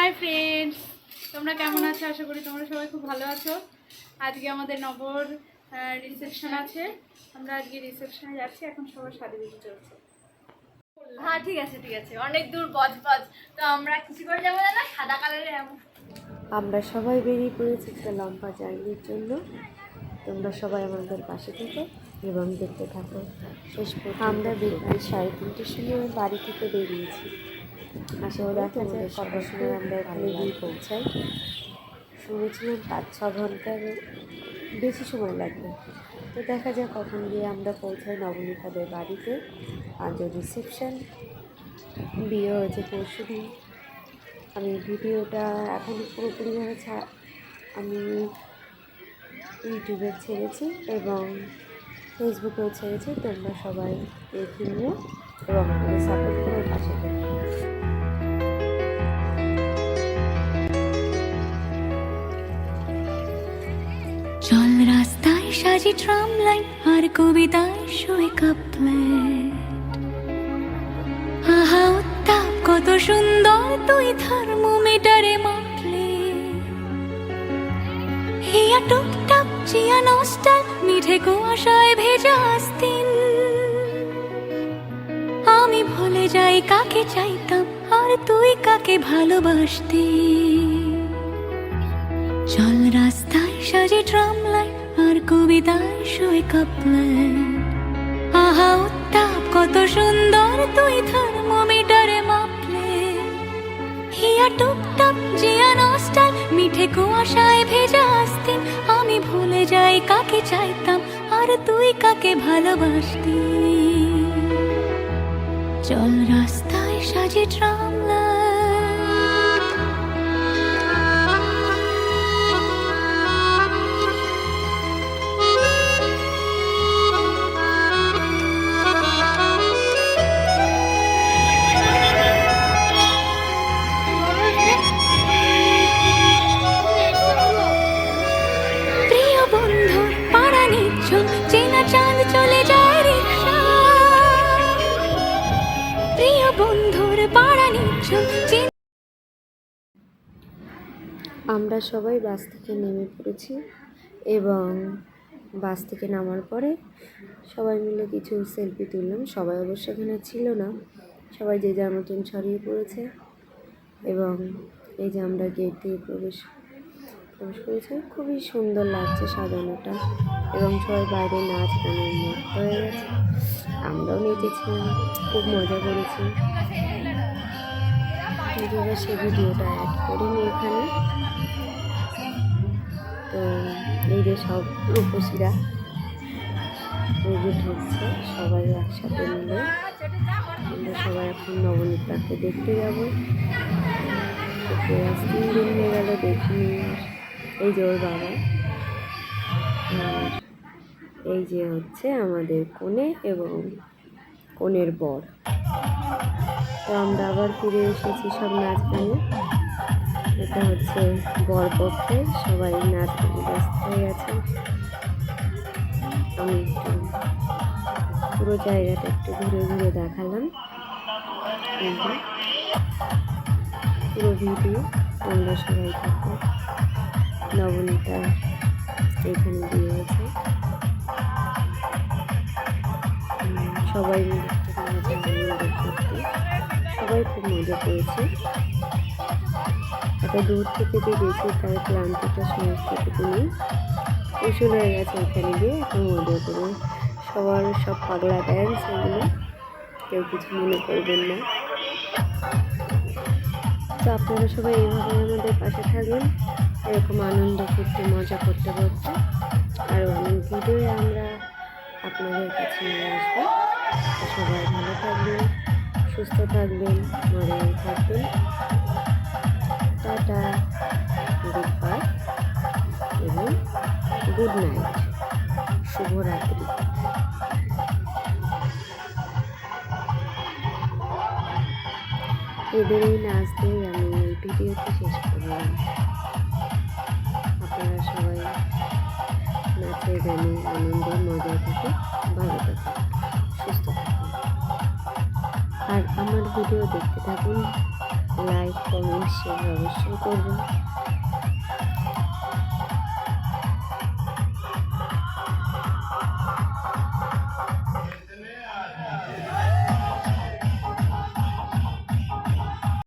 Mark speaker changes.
Speaker 1: Hi friends, তোমরা কেমন আছো? আশা করি তোমরা সবাই খুব ভালো আছো। আজকে আমাদের নবর রিসেপশন আছে। আমরা আজকে রিসেপশনে যাচ্ছি। এখন সবার সাজুগুজু চলছে।
Speaker 2: হ্যাঁ ঠিক আছে অনেক দূর বজ তো আমরা কিছু করে যাবো না, সাদা কালারের
Speaker 3: আমরা সবাই বেরিয়ে পড়েছি একটা লম্বা জার্নির জন্য। তোমরা সবাই আমাদের পাশে থেকো এবং দেখতে থাকো শেষ পর্যন্ত। আমরা বিকাল 3:30টার সময় বাড়ি থেকে বেরিয়েছি। আশা করি আমাদের সবার সময় আমরা ওখানে গিয়ে পৌঁছাই। শুনেছিলাম 5-6 ঘন্টার বেশি সময় লাগবে। তো দেখা যাক কখন গিয়ে আমরা পৌঁছাই নবনীতাদের বাড়িতে। আজ রিসেপশন, বিয়ে হয়েছে পরশুদিন। আমি ভিডিওটা এখন পুরোপুরিভাবে আমি ইউটিউবে ছেড়েছি এবং ফেসবুকেও ছেড়েছি। তোমরা সবাই দেখে নিও এবং আমাদের সাপোর্ট করে পাশে থেকো।
Speaker 4: চল রাস্তায় সাজি ট্রাম লাইন আর কবিতায় শুয়ে কাপলেট। আহা উত্তাপ কত সুন্দর তুই থার্মোমিটারে মাপলে। হিয়া টুকটাপ চিয়া নস্টাল মিঠে কুয়াশায় ভেজা আস্তিন। আমি ভুলে যাই কাকে চাইতাম আর তুই কাকে ভালোবাসতি। চল রাস্তায় সাজে ট্রাম লাইন আর কবিতায় শুয়ে কাপলেট। আহা উত্তাপ কত সুন্দর তুই থার্মোমিটারে মাপলে। হিয়া টুকটাপ জিয়া নস্টাল মিঠে কুয়াশায় ভেজা আস্তিন। আমি ভুলে যাই কাকে চাইতাম আর তুই কাকে ভালোবাসতি। চল রাস্তায় সাজে ট্রাম লাইন। চেনা চাঁদ চলে যায় রিক্সা। প্রিয় বন্ধুর পাড়া নিচ্ছন।
Speaker 3: আমরা সবাই বাস থেকে নেমে পড়েছি এবং বাস থেকে নামার পরে সবাই মিলে কিছু সেলফি তুললাম। সবাই অবশ্য এখানে ছিল না, সবাই যে যার মতন ছড়িয়ে পড়েছে। এবং এই যে আমরা গেট দিয়ে প্রবেশ করেছি। খুবই সুন্দর লাগছে সাজানোটা এবং সবাই বাইরে নাচ গানের মতো হয়ে গেছে। আমরাও নেচেছিলাম, খুব মজা করেছি। যদিও সে ভিডিওটা অ্যাড করিনি এখানে। তো এই যে সব রূপসীরা ঢুকছে সবাই একসাথে মিলে। আমরা সবাই এখন নবনীতাকে দেখতে যাবো। 3 দিন হয়ে গেল দেখিনি। এই যে ওর বাবা, আর এই যে হচ্ছে আমাদের কনে এবং কনের বর। তো আমরা আবার ফিরে এসেছি সব নাচ গানে। এটা হচ্ছে বর পক্ষে, সবাই নাচ গানে ব্যস্ত হয়ে গেছে। আমি পুরো জায়গাটা একটু ঘুরে ঘুরে দেখালাম। পুরো ভিডিও তোমরা সবাই থাকো। নবনীতা এখানে বিয়ে হয়েছে। সবাই মিলে করতে সবাই খুব মজা পেয়েছে। এত দূর থেকে যে গেছি তার ক্লান্তিটা সমস্তটুকু নেই, উসুল হয়ে গেছে এখানে গিয়ে। এখন মজা করে সবার সব পাগলা ড্যান্স, এগুলো কেউ কিছু মনে করবেন না। তো আপনারা সবাই এইভাবে আমাদের পাশে থাকবেন, এরকম আনন্দ করতে মজা করতে করতে আরও অনেক ভিডিও আমরা আপনাদের কাছে নিয়ে আসবো। সবাই ভালো থাকবেন, সুস্থ থাকবেন, মজায় থাকবেন। টাটা, গুড বাই এবং গুড নাইট, শুভরাত্রি। এদের এই নাচ দিয়ে আমি এই ভিডিওটি শেষ করলাম। আপনারা সবাই নাচে গানে আনন্দে মজা থেকে ভালো থাকুন, সুস্থ থাকুন আর আমার ভিডিও দেখতে থাকুন লাইক কমেন্ট শেয়ার অবশ্যই করবেন।